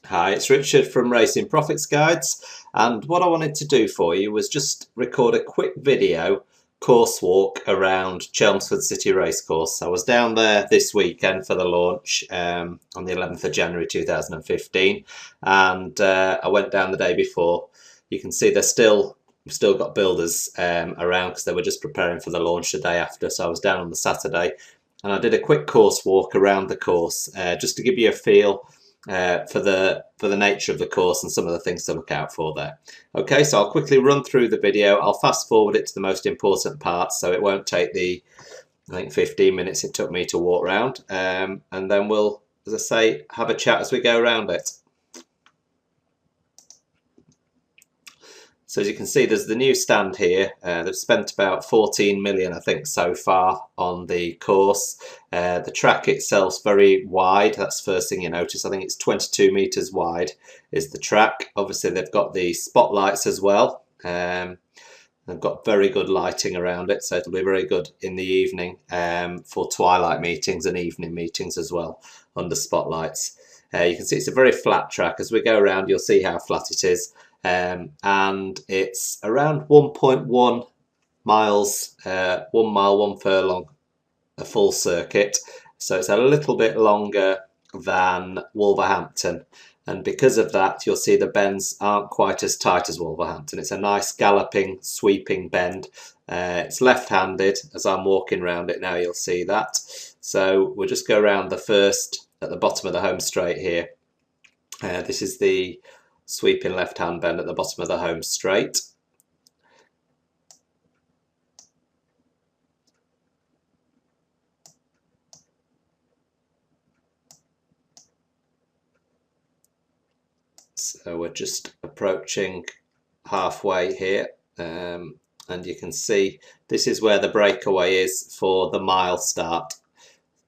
Hi, it's Richard from Racing Profits Guides, and what I wanted to do for you was just record a quick video course walk around Chelmsford City Racecourse. I was down there this weekend for the launch on the 11th of January 2015, and I went down the day before. You can see we've still got builders around because they were just preparing for the launch the day after, so I was down on the Saturday and I did a quick course walk around the course just to give you a feel for the nature of the course and some of the things to look out for there. Okay, so I'll quickly run through the video. I'll fast forward it to the most important parts, so it won't take I think 15 minutes it took me to walk around, and then we'll, as I say, have a chat as we go around it. So as you can see, there's the new stand here. They've spent about 14 million, I think, so far on the course. The track itself's very wide. That's the first thing you notice. I think it's 22 metres wide is the track. Obviously, they've got the spotlights as well. They've got very good lighting around it, so it'll be very good in the evening for twilight meetings and evening meetings as well under spotlights. You can see it's a very flat track. As we go around, you'll see how flat it is. And it's around 1.1 miles, 1 mile, 1 furlong, a full circuit. So it's a little bit longer than Wolverhampton. And because of that, you'll see the bends aren't quite as tight as Wolverhampton. It's a nice galloping, sweeping bend. It's left-handed. As I'm walking around it now, you'll see that. So we'll just go around the first at the bottom of the home straight here. This is the sweeping left-hand bend at the bottom of the home straight. So we're just approaching halfway here, and you can see this is where the breakaway is for the mile start.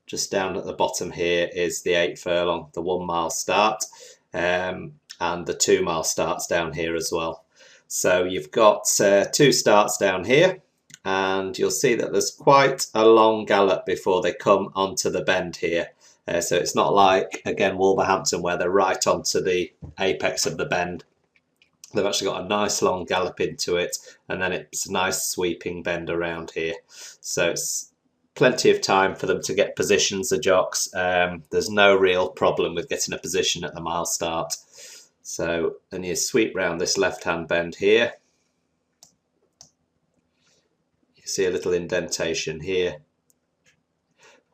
Just down at the bottom here is the 8 furlong, the 1 mile start, and the 2 mile starts down here as well. So you've got 2 starts down here, and you'll see that there's quite a long gallop before they come onto the bend here. So it's not like, again, Wolverhampton, where they're right onto the apex of the bend. They've actually got a nice long gallop into it, and then it's a nice sweeping bend around here. So it's plenty of time for them to get positions, the jocks. There's no real problem with getting a position at the mile start. So then you sweep round this left-hand bend here. You see a little indentation here.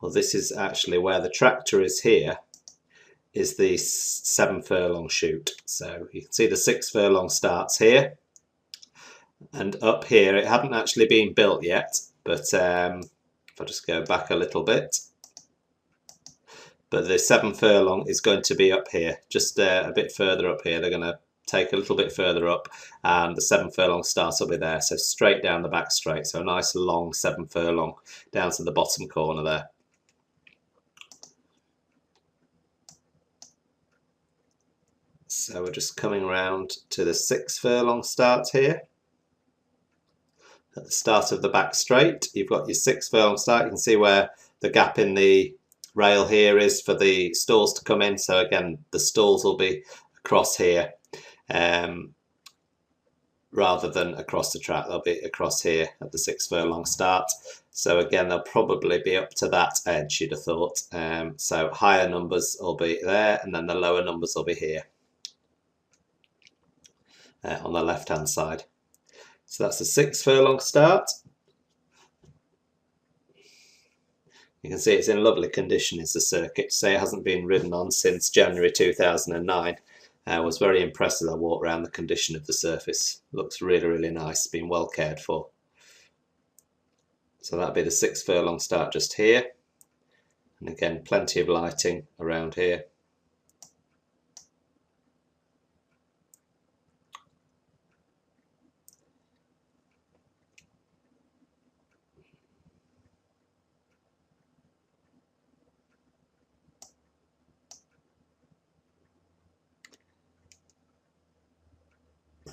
Well, this is actually where the tractor is here, is the 7 furlong chute. So you can see the 6 furlong starts here. And up here, it hadn't actually been built yet, but if I just go back a little bit, but the 7 furlong is going to be up here, just a bit further up here. They're going to take a little bit further up, and the 7 furlong start will be there. So straight down the back straight. So a nice long 7 furlong down to the bottom corner there. So we're just coming around to the 6 furlong start here. At the start of the back straight, you've got your 6 furlong start. You can see where the gap in the rail here is for the stalls to come in. So again, the stalls will be across here rather than across the track. They'll be across here at the 6 furlong start. So again, they'll probably be up to that edge, you'd have thought. So higher numbers will be there, and then the lower numbers will be here on the left-hand side. So that's the 6 furlong start. You can see it's in lovely condition, is the circuit. To say it hasn't been ridden on since January 2009. I was very impressed as I walked around the condition of the surface. Looks really, really nice, been well cared for. So that'll be the 6 furlong start just here. And again, plenty of lighting around here.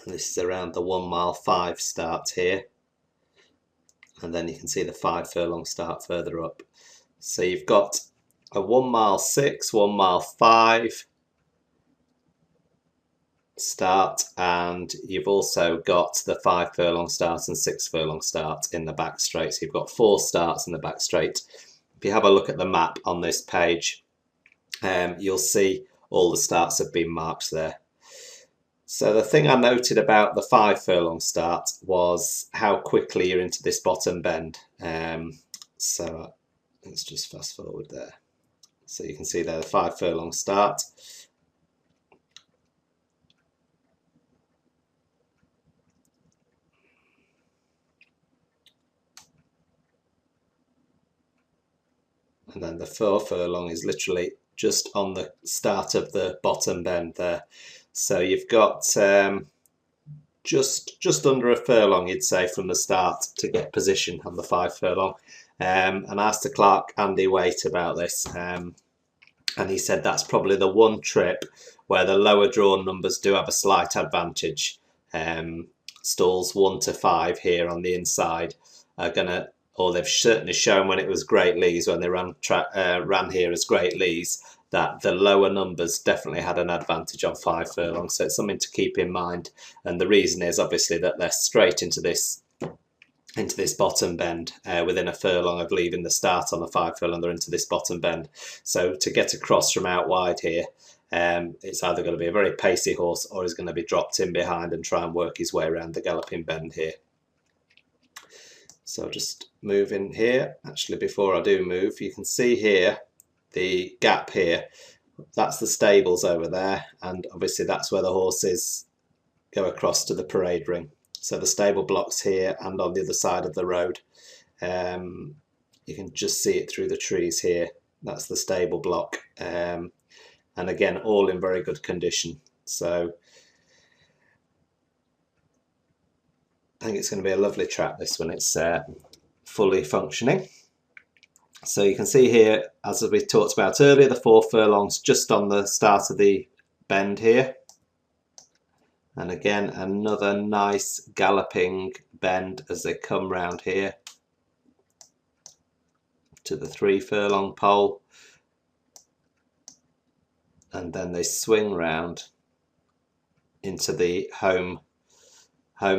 This is around the 1 mile 5 start here, and then you can see the 5 furlong start further up. So you've got a 1 mile 6, 1 mile 5, Start, and you've also got the 5 furlong start and 6 furlong start in the back straight. So you've got 4 starts in the back straight. If you have a look at the map on this page, you'll see all the starts have been marked there. So the thing I noted about the 5 furlong start was how quickly you're into this bottom bend. So let's just fast forward there. So you can see there the 5 furlong start. And then the 4 furlong is literally just on the start of the bottom bend there. So you've got just under a furlong, you'd say, from the start to get position on the 5 furlong. And I asked the clerk, Andy Waite, about this, and he said that's probably the one trip where the lower drawn numbers do have a slight advantage. Stalls 1 to 5 here on the inside are going to, or they've certainly shown when it was Great Lees, when they ran here as Great Lees, that the lower numbers definitely had an advantage on 5 furlongs. So it's something to keep in mind. And the reason is obviously that they're straight into this bottom bend within a furlong of leaving the start on the 5 furlong. They're into this bottom bend. So to get across from out wide here, it's either going to be a very pacey horse or he's going to be dropped in behind and try and work his way around the galloping bend here. So just move in here. Actually, before I do move, you can see here the gap here. That's the stables over there, and obviously that's where the horses go across to the parade ring. So the stable block's here and on the other side of the road. You can just see it through the trees here. That's the stable block, and again, all in very good condition. So I think it's going to be a lovely track, this when it's fully functioning. So you can see here, as we talked about earlier, the 4 furlongs just on the start of the bend here. And again, another nice galloping bend as they come round here to the 3 furlong pole. And then they swing round into the home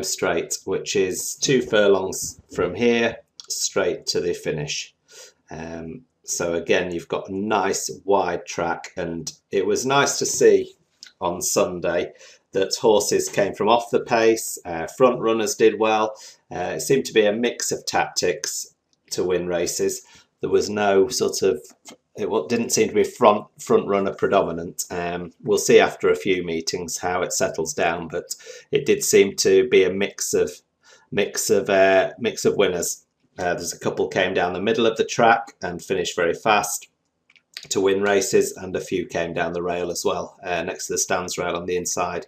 straight, which is 2 furlongs from here straight to the finish. So again, you've got a nice wide track, and it was nice to see on Sunday that horses came from off the pace, front runners did well. It seemed to be a mix of tactics to win races. There was no sort of, it didn't seem to be front runner predominant. We'll see after a few meetings how it settles down, but it did seem to be a mix of winners. There's a couple came down the middle of the track and finished very fast to win races, and a few came down the rail as well, next to the stands rail on the inside.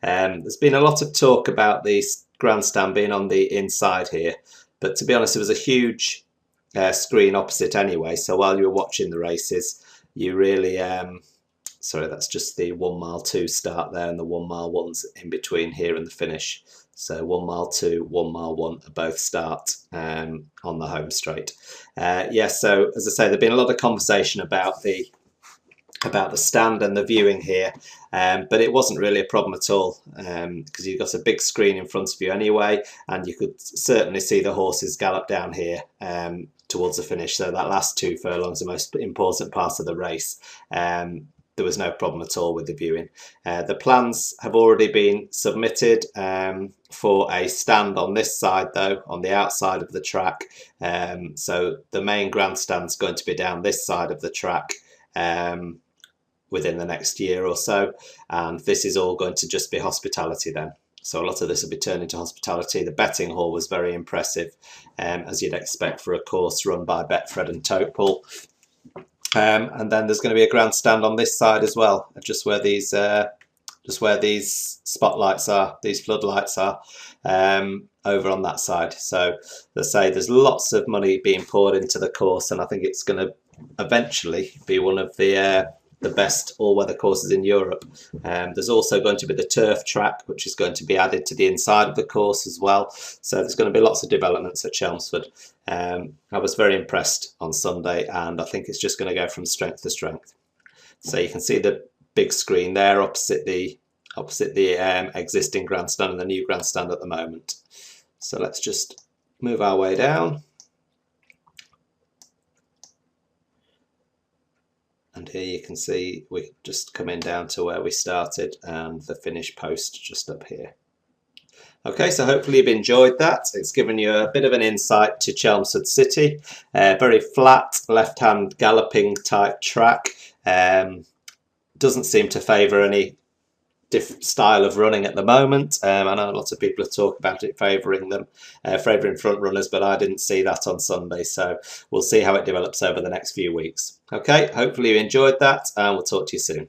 There's been a lot of talk about the grandstand being on the inside here, but to be honest, there was a huge screen opposite anyway, so while you were watching the races, you really sorry, that's just the 1 mile 2 start there, and the 1 mile 1's in between here and the finish. So 1 mile 2, 1 mile 1 are both start on the home straight. So as I say, there's been a lot of conversation about the stand and the viewing here, but it wasn't really a problem at all, because you've got a big screen in front of you anyway, and you could certainly see the horses gallop down here towards the finish. So that last 2 furlongs, the most important part of the race. There was no problem at all with the viewing. The plans have already been submitted for a stand on this side, though, on the outside of the track. So the main grandstand's going to be down this side of the track within the next year or so, and this is all going to just be hospitality then. So a lot of this will be turned into hospitality. The betting hall was very impressive, as you'd expect for a course run by Betfred and Topol. And then there's going to be a grandstand on this side as well, just where these spotlights are, these floodlights are, over on that side. So as I say, there's lots of money being poured into the course, and I think it's going to eventually be one of the best all-weather courses in Europe. There's also going to be the turf track, which is going to be added to the inside of the course as well. So there's going to be lots of developments at Chelmsford. I was very impressed on Sunday, and I think it's just going to go from strength to strength. So you can see the big screen there opposite the opposite the existing grandstand and the new grandstand at the moment. So let's just move our way down. And here you can see we're just coming down to where we started and the finish post just up here. Okay, so hopefully you've enjoyed that. It's given you a bit of an insight to Chelmsford City. Very flat, left-hand galloping type track. Doesn't seem to favour any style of running at the moment. I know lots of people have talked about it favouring front runners, but I didn't see that on Sunday. So we'll see how it develops over the next few weeks. Okay, hopefully you enjoyed that, and we'll talk to you soon.